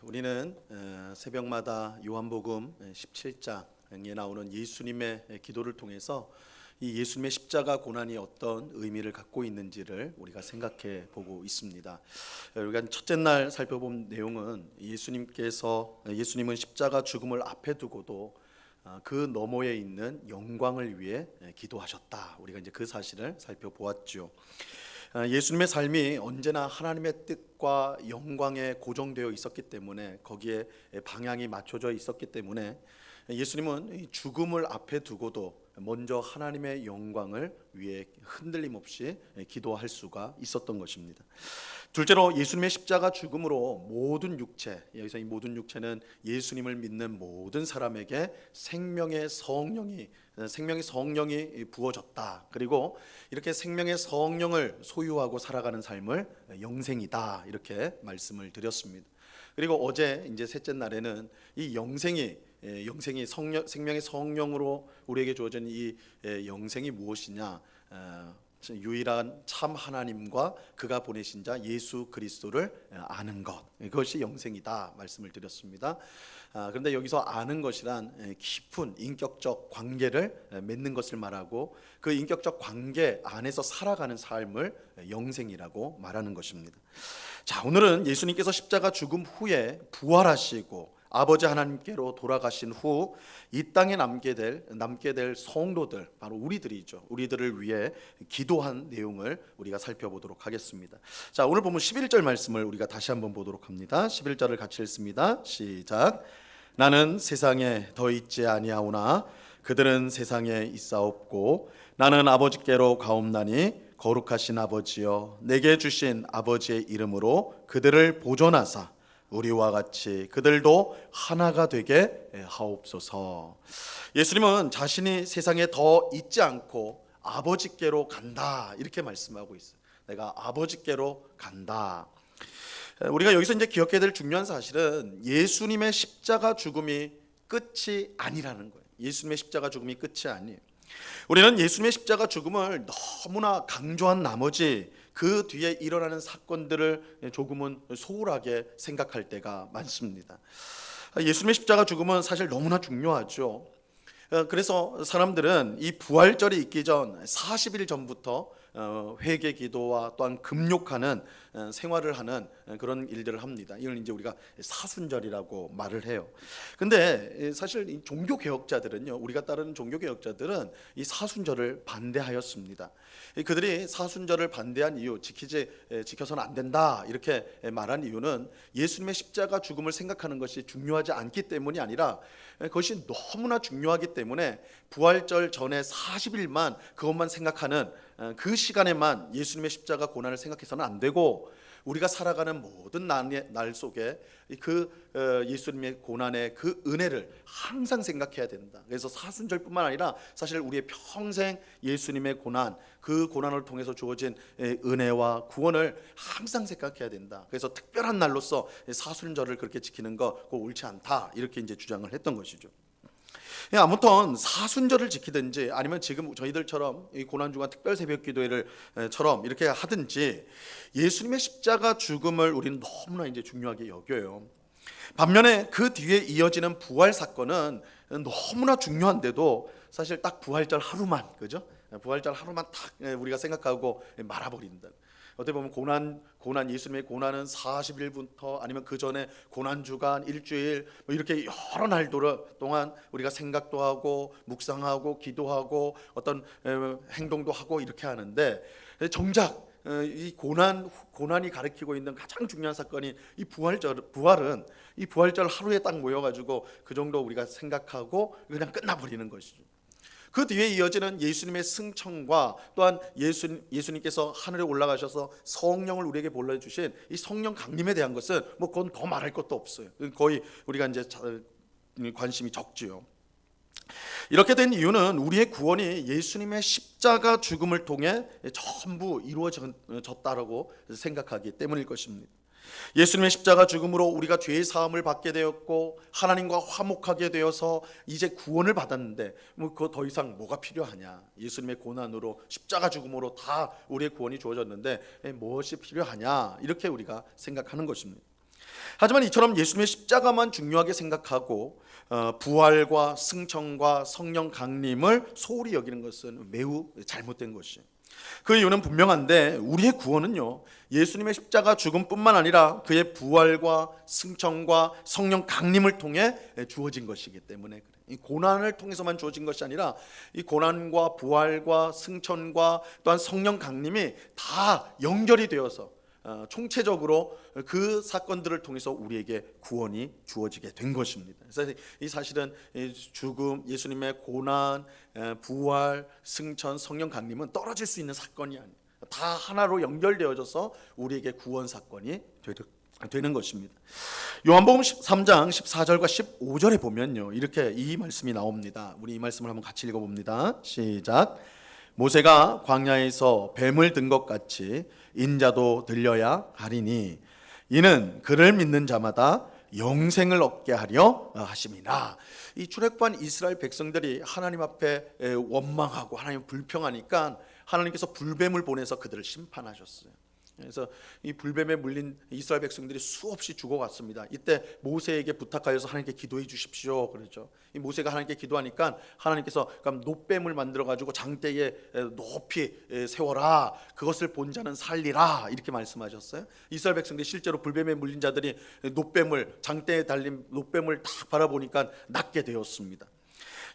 우리는 새벽마다 요한복음 17장에 나오는 예수님의 기도를 통해서 이 예수님의 십자가 고난이 어떤 의미를 갖고 있는지를 우리가 생각해 보고 있습니다. 우리가 첫째 날 살펴본 내용은 예수님은 십자가 죽음을 앞에 두고도 그 너머에 있는 영광을 위해 기도하셨다. 우리가 이제 그 사실을 살펴보았죠. 예수님의 삶이 언제나 하나님의 뜻과 영광에 고정되어 있었기 때문에, 거기에 방향이 맞춰져 있었기 때문에 예수님은 죽음을 앞에 두고도 먼저 하나님의 영광을 위해 흔들림 없이 기도할 수가 있었던 것입니다. 둘째로 예수님의 십자가 죽음으로 모든 육체, 여기서 이 모든 육체는 예수님을 믿는 모든 사람에게 생명의 성령이 부어졌다. 그리고 이렇게 생명의 성령을 소유하고 살아가는 삶을 영생이다, 이렇게 말씀을 드렸습니다. 그리고 어제 이제 셋째 날에는 이 영생이 생명의 성령으로 우리에게 주어진 이 영생이 무엇이냐, 유일한 참 하나님과 그가 보내신 자 예수 그리스도를 아는 것, 그것이 영생이다 말씀을 드렸습니다. 그런데 여기서 아는 것이란 깊은 인격적 관계를 맺는 것을 말하고, 그 인격적 관계 안에서 살아가는 삶을 영생이라고 말하는 것입니다. 자, 오늘은 예수님께서 십자가 죽음 후에 부활하시고 아버지 하나님께로 돌아가신 후 이 땅에 남게 될 성도들, 바로 우리들이죠. 우리들을 위해 기도한 내용을 우리가 살펴보도록 하겠습니다. 자, 오늘 보면 11절 말씀을 우리가 다시 한번 보도록 합니다. 11절을 같이 읽습니다. 시작. 나는 세상에 더 있지 아니하오나 그들은 세상에 있사옵고 나는 아버지께로 가옵나니 거룩하신 아버지여, 내게 주신 아버지의 이름으로 그들을 보존하사 우리와 같이 그들도 하나가 되게 하옵소서. 예수님은 자신이 세상에 더 있지 않고 아버지께로 간다, 이렇게 말씀하고 있어요. 내가 아버지께로 간다. 우리가 여기서 이제 기억해야 될 중요한 사실은 예수님의 십자가 죽음이 끝이 아니라는 거예요. 예수님의 십자가 죽음이 끝이 아니에요. 우리는 예수님의 십자가 죽음을 너무나 강조한 나머지 그 뒤에 일어나는 사건들을 조금은 소홀하게 생각할 때가 많습니다. 예수님의 십자가 죽음은 사실 너무나 중요하죠. 그래서 사람들은 이 부활절이 있기 전 40일 전부터 회개 기도와 또한 금욕하는 생활을 하는 그런 일들을 합니다. 이걸 이제 우리가 사순절이라고 말을 해요. 근데 사실 이 종교 개혁자들은요, 우리가 따르는 종교 개혁자들은 이 사순절을 반대하였습니다. 그들이 사순절을 반대한 이유, 지켜서는 안 된다 이렇게 말한 이유는 예수님의 십자가 죽음을 생각하는 것이 중요하지 않기 때문이 아니라, 그것이 너무나 중요하기 때문에 부활절 전에 40일만 그것만 생각하는 그 시간에만 예수님의 십자가 고난을 생각해서는 안 되고, 우리가 살아가는 모든 날 속에 그 예수님의 고난의 그 은혜를 항상 생각해야 된다. 그래서 사순절뿐만 아니라 사실 우리의 평생 예수님의 고난, 그 고난을 통해서 주어진 은혜와 구원을 항상 생각해야 된다. 그래서 특별한 날로서 사순절을 그렇게 지키는 거 그거 옳지 않다, 이렇게 이제 주장을 했던 것이죠. 아무튼 사순절을 지키든지 아니면 지금 저희들처럼 이 고난주간 특별 새벽 기도회를처럼 이렇게 하든지 예수님의 십자가 죽음을 우리는 너무나 이제 중요하게 여겨요. 반면에 그 뒤에 이어지는 부활 사건은 너무나 중요한데도 사실 딱 부활절 하루만, 그죠? 부활절 하루만 딱 우리가 생각하고 말아버린다. 어떻게 보면 고난 예수님의 고난은 40일부터 아니면 그 전에 고난 주간 일주일 뭐 이렇게 여러 날 동안 우리가 생각도 하고 묵상하고 기도하고 어떤 행동도 하고 이렇게 하는데, 정작 이 고난이 가리키고 있는 가장 중요한 사건이 이 부활은 이 부활절 하루에 딱 모여가지고 그 정도 우리가 생각하고 그냥 끝나버리는 것이죠. 그 뒤에 이어지는 예수님의 승천과 또한 예수님께서 하늘에 올라가셔서 성령을 우리에게 보내주신 이 성령 강림에 대한 것은 뭐 그건 더 말할 것도 없어요. 거의 우리가 이제 관심이 적지요. 이렇게 된 이유는 우리의 구원이 예수님의 십자가 죽음을 통해 전부 이루어졌다라고 생각하기 때문일 것입니다. 예수님의 십자가 죽음으로 우리가 죄의 사함을 받게 되었고 하나님과 화목하게 되어서 이제 구원을 받았는데 뭐 그거 더 이상 뭐가 필요하냐? 예수님의 고난으로 십자가 죽음으로 다 우리의 구원이 주어졌는데 무엇이 필요하냐? 이렇게 우리가 생각하는 것입니다. 하지만 이처럼 예수님의 십자가만 중요하게 생각하고 부활과 승천과 성령 강림을 소홀히 여기는 것은 매우 잘못된 것이에요. 그 이유는 분명한데 우리의 구원은요, 예수님의 십자가 죽음뿐만 아니라 그의 부활과 승천과 성령 강림을 통해 주어진 것이기 때문에 그래요. 이 고난을 통해서만 주어진 것이 아니라 이 고난과 부활과 승천과 또한 성령 강림이 다 연결이 되어서 총체적으로 그 사건들을 통해서 우리에게 구원이 주어지게 된 것입니다. 그래서 이 사실은 죽음, 예수님의 고난, 부활, 승천, 성령 강림은 떨어질 수 있는 사건이 아니에요. 다 하나로 연결되어져서 우리에게 구원 사건이 되는 것입니다. 요한복음 13장 14절과 15절에 보면요, 이렇게 이 말씀이 나옵니다. 우리 이 말씀을 한번 같이 읽어봅니다. 시작. 모세가 광야에서 뱀을 든 것 같이 인자도 들려야 하리니 이는 그를 믿는 자마다 영생을 얻게 하려 하심이라. 이 출애굽한 이스라엘 백성들이 하나님 앞에 원망하고 하나님 불평하니까 하나님께서 불뱀을 보내서 그들을 심판하셨어요. 그래서 이 불뱀에 물린 이스라엘 백성들이 수없이 죽어갔습니다. 이때 모세에게 부탁하여서 하나님께 기도해 주십시오 그러죠. 이 모세가 하나님께 기도하니까 하나님께서 그럼 놋뱀을 만들어 가지고 장대에 높이 세워라, 그것을 본 자는 살리라, 이렇게 말씀하셨어요. 이스라엘 백성들이 실제로 불뱀에 물린 자들이 놋뱀을, 장대에 달린 놋뱀을 딱 바라보니까 낫게 되었습니다.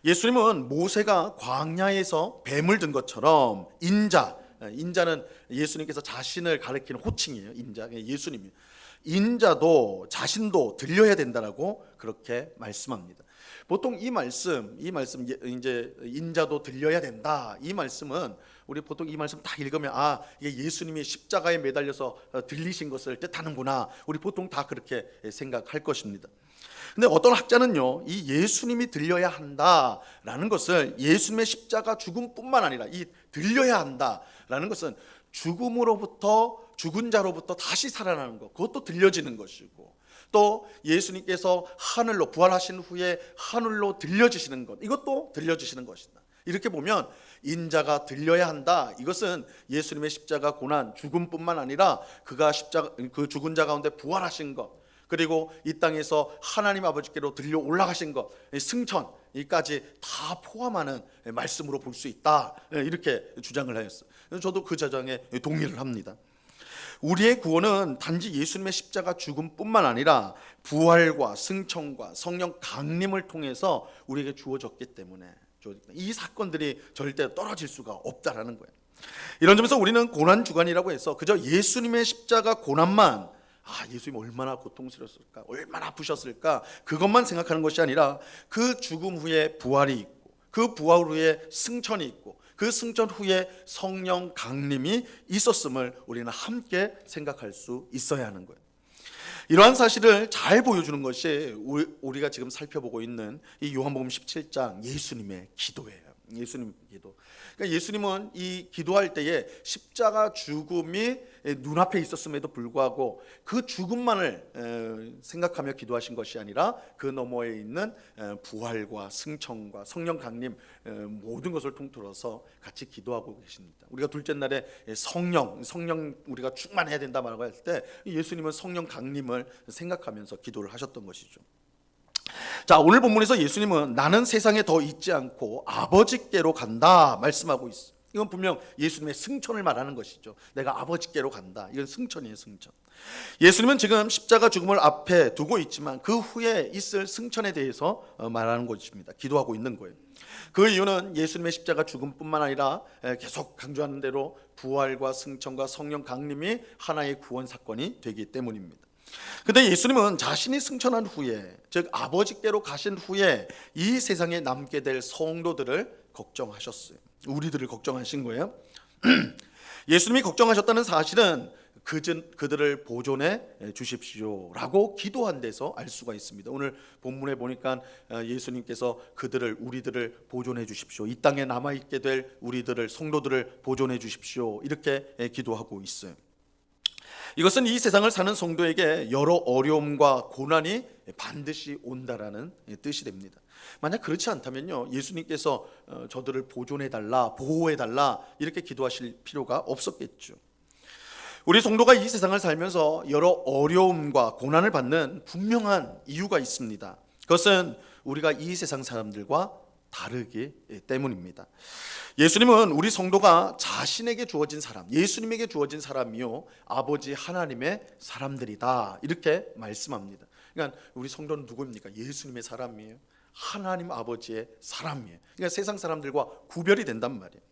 예수님은 모세가 광야에서 뱀을 든 것처럼 인자는 예수님께서 자신을 가리키는 호칭이에요. 인자, 예수님이 인자도 자신도 들려야 된다라고 그렇게 말씀합니다. 보통 이 말씀 이제 인자도 들려야 된다, 이 말씀은 우리 보통 이 말씀 다 읽으면 이게 예수님이 십자가에 매달려서 들리신 것을 뜻하는구나, 우리 보통 다 그렇게 생각할 것입니다. 근데 어떤 학자는요, 이 예수님이 들려야 한다라는 것을 예수님의 십자가 죽음뿐만 아니라 이 들려야 한다라는 것은 죽은 자로부터 다시 살아나는 것, 그것도 들려지는 것이고, 또 예수님께서 하늘로 부활하신 후에 하늘로 들려지시는 것, 이것도 들려지시는 것이다. 이렇게 보면 인자가 들려야 한다, 이것은 예수님의 십자가 고난 죽음뿐만 아니라 그가 그 죽은 자 가운데 부활하신 것, 그리고 이 땅에서 하나님 아버지께로 들려 올라가신 것, 승천까지 다 포함하는 말씀으로 볼 수 있다, 이렇게 주장을 하였어요. 저도 그 주장에 동의를 합니다. 우리의 구원은 단지 예수님의 십자가 죽음뿐만 아니라 부활과 승천과 성령 강림을 통해서 우리에게 주어졌기 때문에 이 사건들이 절대 떨어질 수가 없다라는 거예요. 이런 점에서 우리는 고난 주간이라고 해서 그저 예수님의 십자가 고난만, 예수님 얼마나 고통스러웠을까, 얼마나 아프셨을까, 그것만 생각하는 것이 아니라 그 죽음 후에 부활이 있고, 그 부활 후에 승천이 있고, 그 승천 후에 성령 강림이 있었음을 우리는 함께 생각할 수 있어야 하는 거예요. 이러한 사실을 잘 보여주는 것이 우리가 지금 살펴보고 있는 이 요한복음 17장 예수님의 기도예요. 예수님 기도. 그러니까 예수님은 이 기도할 때에 십자가 죽음이 눈앞에 있었음에도 불구하고 그 죽음만을 생각하며 기도하신 것이 아니라 그 너머에 있는 부활과 승천과 성령 강림, 모든 것을 통틀어서 같이 기도하고 계십니다. 우리가 둘째 날에 성령 우리가 충만해야 된다 말하고 할 때 예수님은 성령 강림을 생각하면서 기도를 하셨던 것이죠. 자, 오늘 본문에서 예수님은 나는 세상에 더 있지 않고 아버지께로 간다 말씀하고 있어요. 이건 분명 예수님의 승천을 말하는 것이죠. 내가 아버지께로 간다, 이건 승천이에요. 승천. 예수님은 지금 십자가 죽음을 앞에 두고 있지만 그 후에 있을 승천에 대해서 말하는 것입니다. 기도하고 있는 거예요. 그 이유는 예수님의 십자가 죽음뿐만 아니라 계속 강조하는 대로 부활과 승천과 성령 강림이 하나의 구원 사건이 되기 때문입니다. 근데 예수님은 자신이 승천한 후에, 즉 아버지께로 가신 후에 이 세상에 남게 될 성도들을 걱정하셨어요. 우리들을 걱정하신 거예요. 예수님이 걱정하셨다는 사실은 그들을 보존해 주십시오라고 기도한 데서 알 수가 있습니다. 오늘 본문에 보니까 예수님께서 우리들을 보존해 주십시오, 이 땅에 남아있게 될 우리들을, 성도들을 보존해 주십시오, 이렇게 기도하고 있어요. 이것은 이 세상을 사는 성도에게 여러 어려움과 고난이 반드시 온다라는 뜻이 됩니다. 만약 그렇지 않다면요, 예수님께서 저들을 보존해달라, 보호해달라 이렇게 기도하실 필요가 없었겠죠. 우리 성도가 이 세상을 살면서 여러 어려움과 고난을 받는 분명한 이유가 있습니다. 그것은 우리가 이 세상 사람들과 다르기 때문입니다. 예수님은 우리 성도가 자신에게 주어진 사람, 예수님에게 주어진 사람이요 아버지 하나님의 사람들이다 이렇게 말씀합니다. 그러니까 우리 성도는 누구입니까? 예수님의 사람이에요. 하나님 아버지의 사람이에요. 그러니까 세상 사람들과 구별이 된단 말이에요.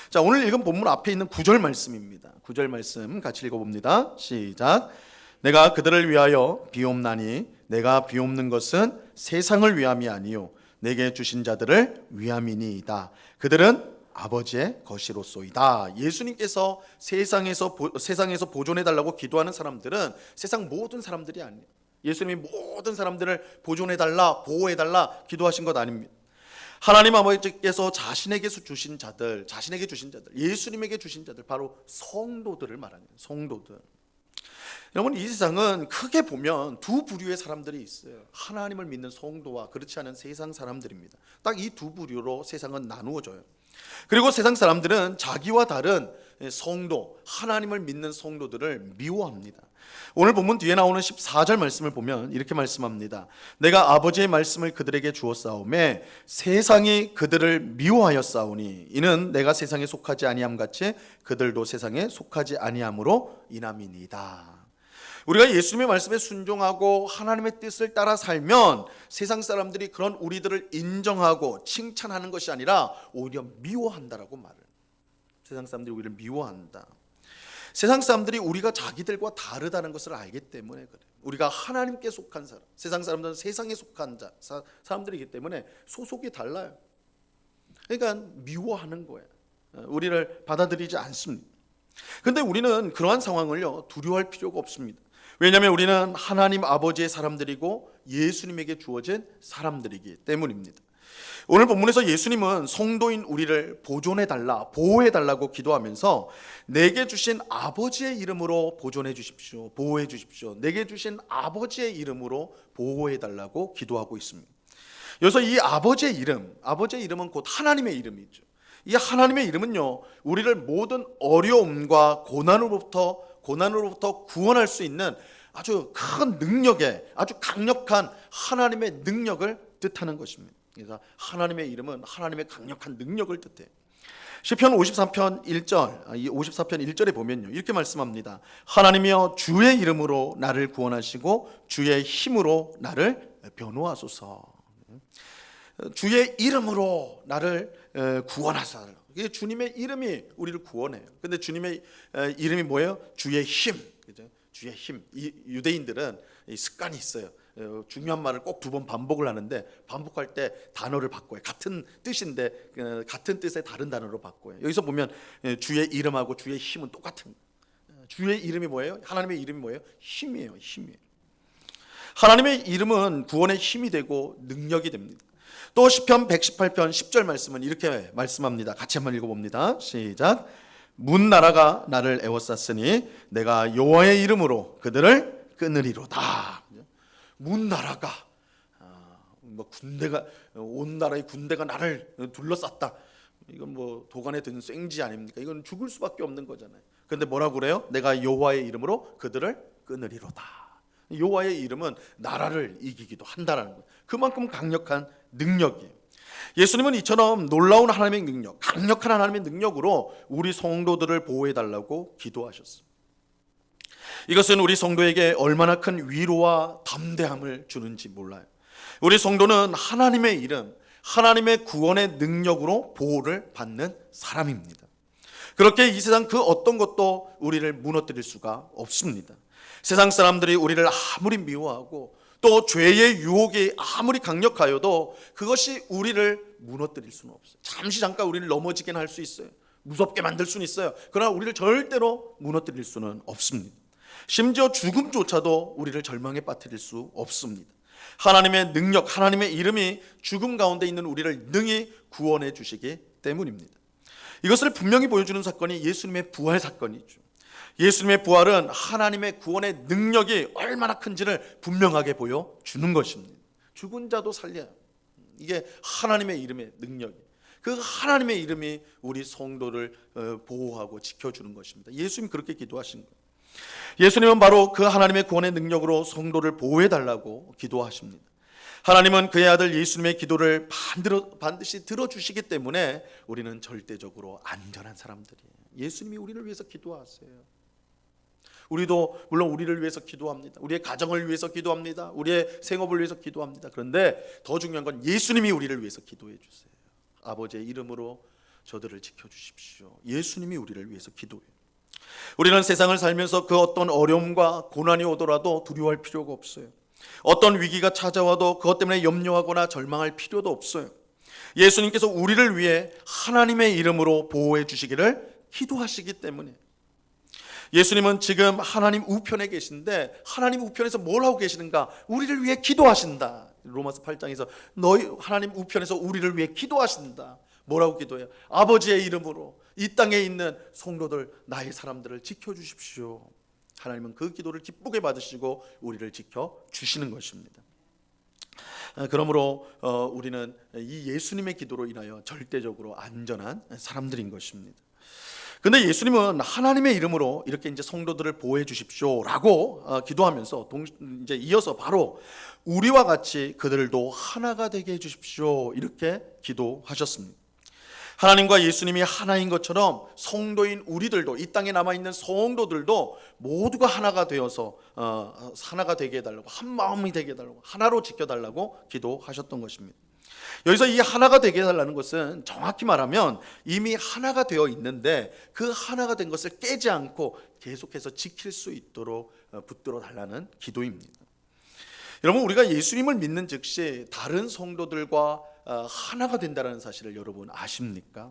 자, 오늘 읽은 본문 앞에 있는 9절 말씀입니다. 9절 말씀 같이 읽어봅니다. 시작. 내가 그들을 위하여 비옵나니 내가 비옵는 것은 세상을 위함이 아니요 내게 주신 자들을 위함이니이다. 그들은 아버지의 것이로소이다. 예수님께서 세상에서 보존해달라고 기도하는 사람들은 세상 모든 사람들이 아니에요. 예수님이 모든 사람들을 보존해달라, 보호해달라 기도하신 것 아닙니다. 하나님 아버지께서 자신에게 주신 자들, 예수님에게 주신 자들, 바로 성도들을 말하는 거예요. 성도들. 여러분, 이 세상은 크게 보면 두 부류의 사람들이 있어요. 하나님을 믿는 성도와 그렇지 않은 세상 사람들입니다. 딱 이 두 부류로 세상은 나누어져요. 그리고 세상 사람들은 자기와 다른 성도, 하나님을 믿는 성도들을 미워합니다. 오늘 본문 뒤에 나오는 14절 말씀을 보면 이렇게 말씀합니다. 내가 아버지의 말씀을 그들에게 주었사오매 세상이 그들을 미워하였사오니 이는 내가 세상에 속하지 아니함 같이 그들도 세상에 속하지 아니함으로 인함이니이다. 우리가 예수님의 말씀에 순종하고 하나님의 뜻을 따라 살면 세상 사람들이 그런 우리들을 인정하고 칭찬하는 것이 아니라 오히려 미워한다라고 말을. 세상 사람들이 우리를 미워한다. 세상 사람들이 우리가 자기들과 다르다는 것을 알기 때문에 그래. 우리가 하나님께 속한 사람, 세상 사람들은 세상에 속한 사람들이기 때문에 소속이 달라요. 그러니까 미워하는 거예요. 우리를 받아들이지 않습니다. 그런데 우리는 그러한 상황을요 두려워할 필요가 없습니다. 왜냐하면 우리는 하나님 아버지의 사람들이고 예수님에게 주어진 사람들이기 때문입니다. 오늘 본문에서 예수님은 성도인 우리를 보존해달라, 보호해달라고 기도하면서 내게 주신 아버지의 이름으로 보존해 주십시오, 보호해 주십시오, 내게 주신 아버지의 이름으로 보호해달라고 기도하고 있습니다. 여기서 이 아버지의 이름은 곧 하나님의 이름이죠. 이 하나님의 이름은요 우리를 모든 어려움과 고난으로부터 구원할 수 있는 아주 큰 능력의, 아주 강력한 하나님의 능력을 뜻하는 것입니다. 그래서 하나님의 이름은 하나님의 강력한 능력을 뜻해요. 시편 54편 1절, 이 54편 1절에 보면요 이렇게 말씀합니다. 하나님이여 주의 이름으로 나를 구원하시고 주의 힘으로 나를 변호하소서. 주의 이름으로 나를 구원하소서. 이게 주님의 이름이 우리를 구원해요. 근데 주님의 이름이 뭐예요? 주의 힘. 그죠? 주의 힘. 이 유대인들은 이 습관이 있어요. 중요한 말을 꼭 두 번 반복을 하는데 반복할 때 단어를 바꿔요. 같은 뜻인데 같은 뜻의 다른 단어로 바꿔요. 여기서 보면 주의 이름하고 주의 힘은 똑같은. 주의 이름이 뭐예요? 하나님의 이름이 뭐예요? 힘이에요. 힘이에요. 하나님의 이름은 구원의 힘이 되고 능력이 됩니다. 또 시편 118편 10절 말씀은 이렇게 말씀합니다. 같이 한번 읽어봅니다. 시작. 문나라가 나를 애워쌌으니 내가 여호와의 이름으로 그들을 끊으리로다. 문나라가 뭐 군대가 온 나라의 군대가 나를 둘러쌌다. 이건 뭐 도간에 든 쐐지 아닙니까? 이건 죽을 수밖에 없는 거잖아요. 그런데 뭐라고 그래요? 내가 여호와의 이름으로 그들을 끊으리로다. 여호와의 이름은 나라를 이기기도 한다라는 거예요. 그만큼 강력한 능력이에요. 예수님은 이처럼 놀라운 하나님의 능력, 강력한 하나님의 능력으로 우리 성도들을 보호해달라고 기도하셨습니다. 이것은 우리 성도에게 얼마나 큰 위로와 담대함을 주는지 몰라요. 우리 성도는 하나님의 이름, 하나님의 구원의 능력으로 보호를 받는 사람입니다. 그렇게 이 세상 그 어떤 것도 우리를 무너뜨릴 수가 없습니다. 세상 사람들이 우리를 아무리 미워하고 또 죄의 유혹이 아무리 강력하여도 그것이 우리를 무너뜨릴 수는 없어요. 잠깐 우리를 넘어지게 할 수 있어요. 무섭게 만들 수는 있어요. 그러나 우리를 절대로 무너뜨릴 수는 없습니다. 심지어 죽음조차도 우리를 절망에 빠뜨릴 수 없습니다. 하나님의 능력, 하나님의 이름이 죽음 가운데 있는 우리를 능히 구원해 주시기 때문입니다. 이것을 분명히 보여주는 사건이 예수님의 부활 사건이죠. 예수님의 부활은 하나님의 구원의 능력이 얼마나 큰지를 분명하게 보여주는 것입니다. 죽은 자도 살려요. 이게 하나님의 이름의 능력이에요. 그 하나님의 이름이 우리 성도를 보호하고 지켜주는 것입니다. 예수님 그렇게 기도하신 거예요. 예수님은 바로 그 하나님의 구원의 능력으로 성도를 보호해달라고 기도하십니다. 하나님은 그의 아들 예수님의 기도를 반드시 들어주시기 때문에 우리는 절대적으로 안전한 사람들이에요. 예수님이 우리를 위해서 기도하세요. 우리도 물론 우리를 위해서 기도합니다. 우리의 가정을 위해서 기도합니다. 우리의 생업을 위해서 기도합니다. 그런데 더 중요한 건 예수님이 우리를 위해서 기도해 주세요. 아버지의 이름으로 저들을 지켜주십시오. 예수님이 우리를 위해서 기도해요. 우리는 세상을 살면서 그 어떤 어려움과 고난이 오더라도 두려워할 필요가 없어요. 어떤 위기가 찾아와도 그것 때문에 염려하거나 절망할 필요도 없어요. 예수님께서 우리를 위해 하나님의 이름으로 보호해 주시기를 기도하시기 때문에, 예수님은 지금 하나님 우편에 계신데 하나님 우편에서 뭘 하고 계시는가? 우리를 위해 기도하신다. 로마서 8장에서 너희 하나님 우편에서 우리를 위해 기도하신다. 뭐라고 기도해요? 아버지의 이름으로 이 땅에 있는 성도들, 나의 사람들을 지켜주십시오. 하나님은 그 기도를 기쁘게 받으시고 우리를 지켜주시는 것입니다. 그러므로 우리는 이 예수님의 기도로 인하여 절대적으로 안전한 사람들인 것입니다. 근데 예수님은 하나님의 이름으로 이렇게 이제 성도들을 보호해 주십시오라고 기도하면서 이제 이어서 바로 우리와 같이 그들도 하나가 되게 해 주십시오 이렇게 기도하셨습니다. 하나님과 예수님이 하나인 것처럼 성도인 우리들도, 이 땅에 남아있는 성도들도 모두가 하나가 되어서 하나가 되게 해달라고, 한 마음이 되게 해달라고, 하나로 지켜달라고 기도하셨던 것입니다. 여기서 이 하나가 되게 해달라는 것은 정확히 말하면 이미 하나가 되어 있는데 그 하나가 된 것을 깨지 않고 계속해서 지킬 수 있도록 붙들어 달라는 기도입니다. 여러분, 우리가 예수님을 믿는 즉시 다른 성도들과 하나가 된다는 사실을 여러분 아십니까?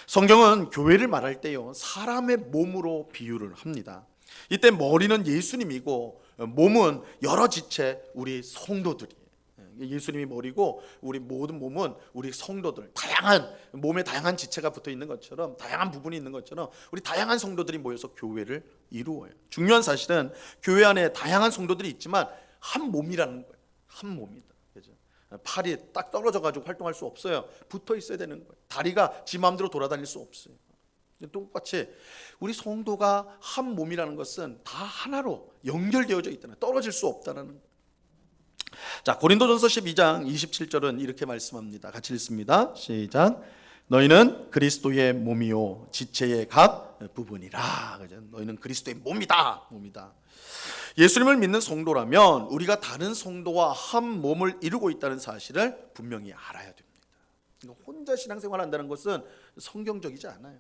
성경은 교회를 말할 때요, 사람의 몸으로 비유를 합니다. 이때 머리는 예수님이고 몸은 여러 지체 우리 성도들이에요. 예수님이 머리고 우리 모든 몸은 우리 성도들, 다양한 몸에 다양한 지체가 붙어 있는 것처럼, 다양한 부분이 있는 것처럼 우리 다양한 성도들이 모여서 교회를 이루어요. 중요한 사실은 교회 안에 다양한 성도들이 있지만 한 몸이라는 거예요. 한 몸이다. 그죠? 팔이 딱 떨어져 가지고 활동할 수 없어요. 붙어 있어야 되는 거예요. 다리가 지 마음대로 돌아다닐 수 없어요. 똑같이 우리 성도가 한 몸이라는 것은 다 하나로 연결되어져 있다는, 떨어질 수 없다는 거예요. 자, 고린도전서 12장 27절은 이렇게 말씀합니다. 같이 읽습니다. 시작. 너희는 그리스도의 몸이요 지체의 각 부분이라. 그죠? 너희는 그리스도의 몸이다. 예수님을 믿는 성도라면 우리가 다른 성도와 한 몸을 이루고 있다는 사실을 분명히 알아야 됩니다. 혼자 신앙생활 한다는 것은 성경적이지 않아요.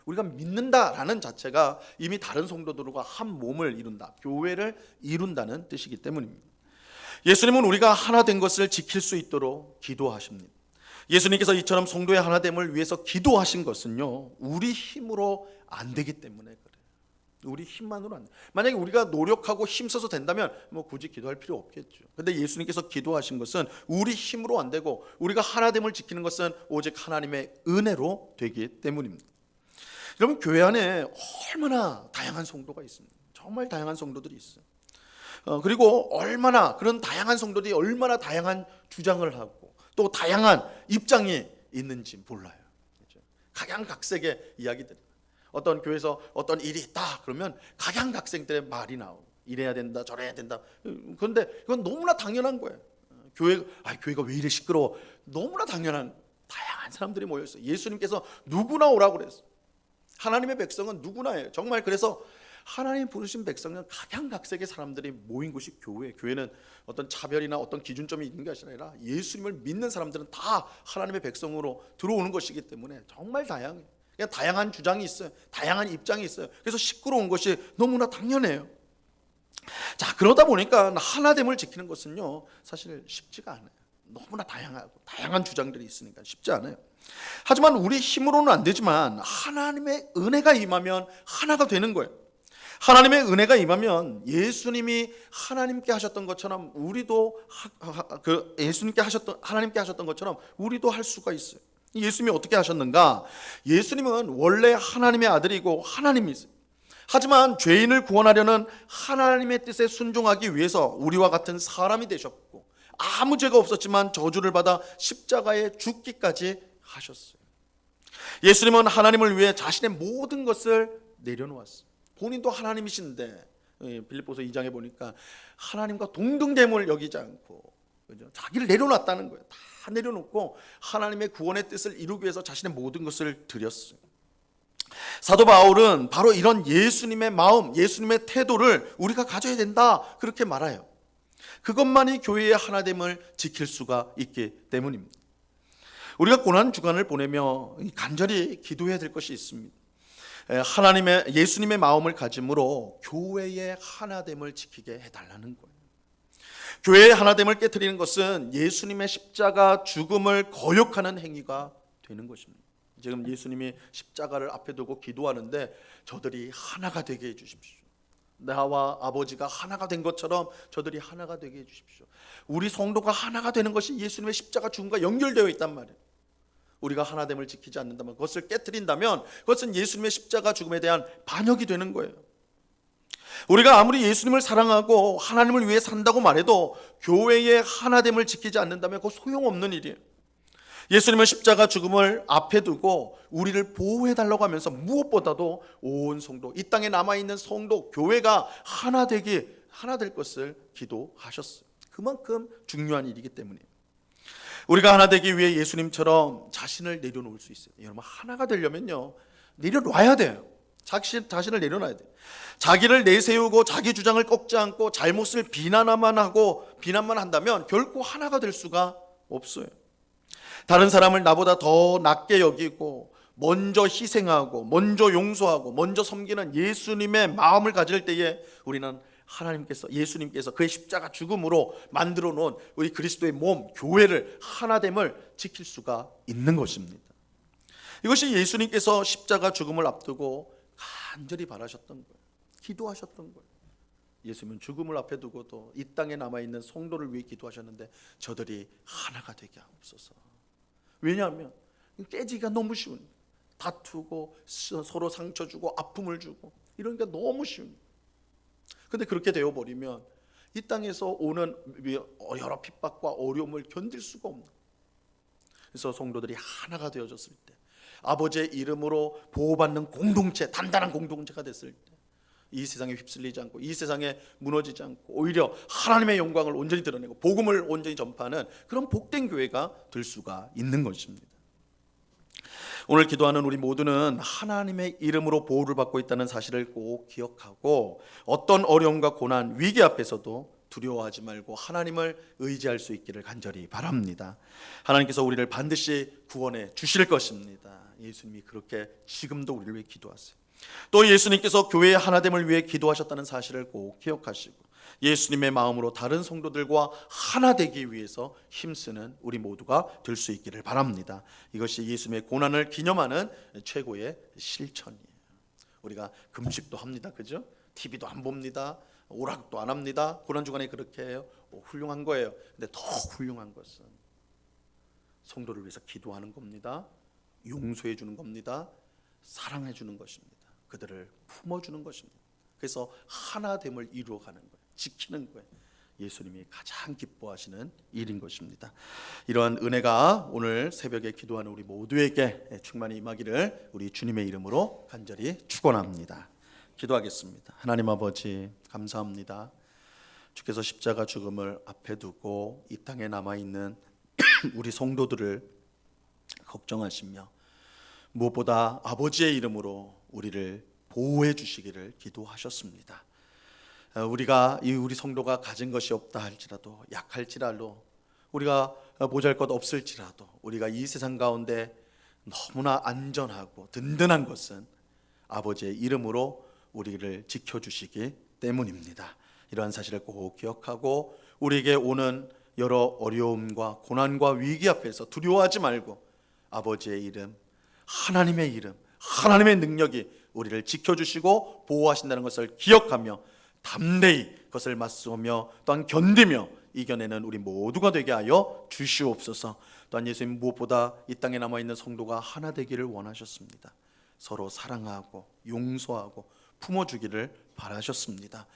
우리가 믿는다라는 자체가 이미 다른 성도들과 한 몸을 이룬다, 교회를 이룬다는 뜻이기 때문입니다. 예수님은 우리가 하나 된 것을 지킬 수 있도록 기도하십니다. 예수님께서 이처럼 성도의 하나됨을 위해서 기도하신 것은요, 우리 힘으로 안 되기 때문에 그래요. 우리 힘만으로 안 돼. 만약에 우리가 노력하고 힘써서 된다면 뭐 굳이 기도할 필요 없겠죠. 근데 예수님께서 기도하신 것은 우리 힘으로 안 되고 우리가 하나됨을 지키는 것은 오직 하나님의 은혜로 되기 때문입니다. 여러분, 교회 안에 얼마나 다양한 성도가 있습니다. 정말 다양한 성도들이 있어요. 그리고 얼마나 그런 다양한 성도들이 얼마나 다양한 주장을 하고 또 다양한 입장이 있는지 몰라요. 각양각색의 이야기들. 어떤 교회에서 어떤 일이 있다 그러면 각양각색들의 말이 나오고 이래야 된다 저래야 된다. 그런데 그건 너무나 당연한 거예요. 교회가 왜 이래 시끄러워? 너무나 당연한, 다양한 사람들이 모여있어요. 예수님께서 누구나 오라고 그랬어요. 하나님의 백성은 누구나예요. 정말 그래서 하나님 부르신 백성은 각양각색의 사람들이 모인 곳이 교회. 교회는 어떤 차별이나 어떤 기준점이 있는 것이 아니라 예수님을 믿는 사람들은 다 하나님의 백성으로 들어오는 것이기 때문에 정말 다양해요. 그냥 다양한 주장이 있어요. 다양한 입장이 있어요. 그래서 시끄러운 것이 너무나 당연해요. 자, 그러다 보니까 하나됨을 지키는 것은요, 사실 쉽지가 않아요. 너무나 다양하고 다양한 주장들이 있으니까 쉽지 않아요. 하지만 우리 힘으로는 안 되지만 하나님의 은혜가 임하면 하나가 되는 거예요. 하나님의 은혜가 임하면 예수님이 하나님께 하셨던 것처럼 우리도 하나님께 하셨던 것처럼 우리도 할 수가 있어요. 예수님이 어떻게 하셨는가? 예수님은 원래 하나님의 아들이고 하나님이세요. 하지만 죄인을 구원하려는 하나님의 뜻에 순종하기 위해서 우리와 같은 사람이 되셨고 아무 죄가 없었지만 저주를 받아 십자가에 죽기까지 하셨어요. 예수님은 하나님을 위해 자신의 모든 것을 내려놓았어요. 본인도 하나님이신데 빌립보서 2장에 보니까 하나님과 동등됨을 여기지 않고, 그죠? 자기를 내려놨다는 거예요. 다 내려놓고 하나님의 구원의 뜻을 이루기 위해서 자신의 모든 것을 드렸어요. 사도 바울은 바로 이런 예수님의 마음, 예수님의 태도를 우리가 가져야 된다, 그렇게 말해요. 그것만이 교회의 하나됨을 지킬 수가 있기 때문입니다. 우리가 고난 주간을 보내며 간절히 기도해야 될 것이 있습니다. 예수님의 마음을 가짐으로 교회의 하나됨을 지키게 해달라는 거예요. 교회의 하나됨을 깨트리는 것은 예수님의 십자가 죽음을 거역하는 행위가 되는 것입니다. 지금 예수님이 십자가를 앞에 두고 기도하는데 저들이 하나가 되게 해주십시오. 나와 아버지가 하나가 된 것처럼 저들이 하나가 되게 해주십시오. 우리 성도가 하나가 되는 것이 예수님의 십자가 죽음과 연결되어 있단 말이에요. 우리가 하나됨을 지키지 않는다면, 그것을 깨트린다면 그것은 예수님의 십자가 죽음에 대한 반역이 되는 거예요. 우리가 아무리 예수님을 사랑하고 하나님을 위해 산다고 말해도 교회의 하나됨을 지키지 않는다면 그거 소용없는 일이에요. 예수님은 십자가 죽음을 앞에 두고 우리를 보호해달라고 하면서 무엇보다도 온 성도, 이 땅에 남아있는 성도, 교회가 하나 될 것을 기도하셨어요. 그만큼 중요한 일이기 때문이에요. 우리가 하나 되기 위해 예수님처럼 자신을 내려놓을 수 있어요. 여러분, 하나가 되려면요, 내려놔야 돼요. 자신을 내려놔야 돼요. 자기를 내세우고 자기 주장을 꺾지 않고 잘못을 비난만 한다면 결코 하나가 될 수가 없어요. 다른 사람을 나보다 더 낮게 여기고 먼저 희생하고 먼저 용서하고 먼저 섬기는 예수님의 마음을 가질 때에 우리는 예수님께서 그의 십자가 죽음으로 만들어 놓은 우리 그리스도의 몸, 교회를, 하나됨을 지킬 수가 있는 것입니다. 이것이 예수님께서 십자가 죽음을 앞두고 간절히 바라셨던 거예요. 기도하셨던 거예요. 예수님은 죽음을 앞에 두고도 이 땅에 남아있는 성도를 위해 기도하셨는데 저들이 하나가 되게 하옵소서. 왜냐하면 깨지기가 너무 쉬운, 다투고 서로 상처 주고 아픔을 주고 이런 게 너무 쉬운. 근데 그렇게 되어버리면 이 땅에서 오는 여러 핍박과 어려움을 견딜 수가 없는. 그래서 성도들이 하나가 되어졌을 때, 아버지의 이름으로 보호받는 공동체, 단단한 공동체가 됐을 때, 이 세상에 휩쓸리지 않고 이 세상에 무너지지 않고 오히려 하나님의 영광을 온전히 드러내고 복음을 온전히 전파하는 그런 복된 교회가 될 수가 있는 것입니다. 오늘 기도하는 우리 모두는 하나님의 이름으로 보호를 받고 있다는 사실을 꼭 기억하고 어떤 어려움과 고난, 위기 앞에서도 두려워하지 말고 하나님을 의지할 수 있기를 간절히 바랍니다. 하나님께서 우리를 반드시 구원해 주실 것입니다. 예수님이 그렇게 지금도 우리를 위해 기도하세요. 또 예수님께서 교회의 하나됨을 위해 기도하셨다는 사실을 꼭 기억하시고 예수님의 마음으로 다른 성도들과 하나 되기 위해서 힘쓰는 우리 모두가 될 수 있기를 바랍니다. 이것이 예수님의 고난을 기념하는 최고의 실천이에요. 우리가 금식도 합니다, 그죠? TV도 안 봅니다, 오락도 안 합니다. 고난주간에 그렇게 해요. 훌륭한 거예요. 근데 더 훌륭한 것은 성도를 위해서 기도하는 겁니다. 용서해 주는 겁니다. 사랑해 주는 것입니다. 그들을 품어주는 것입니다. 그래서 하나됨을 이루어가는 거예요. 지키는 거예요. 예수님이 가장 기뻐하시는 일인 것입니다. 이러한 은혜가 오늘 새벽에 기도하는 우리 모두에게 충만히 임하기를 우리 주님의 이름으로 간절히 축원합니다. 기도하겠습니다. 하나님 아버지, 감사합니다. 주께서 십자가 죽음을 앞에 두고 이 땅에 남아있는 우리 성도들을 걱정하시며 무엇보다 아버지의 이름으로 우리를 보호해 주시기를 기도하셨습니다. 우리가 우리 성도가 가진 것이 없다 할지라도, 약할지라도, 우리가 보잘것 없을지라도 우리가 이 세상 가운데 너무나 안전하고 든든한 것은 아버지의 이름으로 우리를 지켜주시기 때문입니다. 이러한 사실을 꼭 기억하고 우리에게 오는 여러 어려움과 고난과 위기 앞에서 두려워하지 말고 아버지의 이름, 하나님의 이름, 하나님의 능력이 우리를 지켜주시고 보호하신다는 것을 기억하며 담대히 그것을 맞서며 또한 견디며 이겨내는 우리 모두가 되게 하여 주시옵소서. 또한 예수님 무엇보다 이 땅에 남아있는 성도가 하나 되기를 원하셨습니다. 서로 사랑하고 용서하고 품어주기를 바라셨습니다.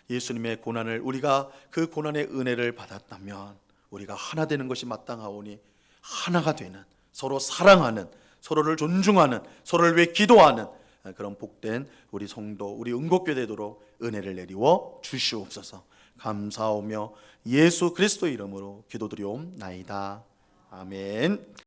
예수님의 고난을, 우리가 그 고난의 은혜를 받았다면 우리가 하나 되는 것이 마땅하오니 하나가 되는, 서로 사랑하는, 서로를 존중하는, 서로를 위해 기도하는 그런 복된 우리 성도, 우리 은곡교 되도록 은혜를 내리워 주시옵소서. 감사하며 예수 그리스도 이름으로 기도드리옵나이다. 아멘.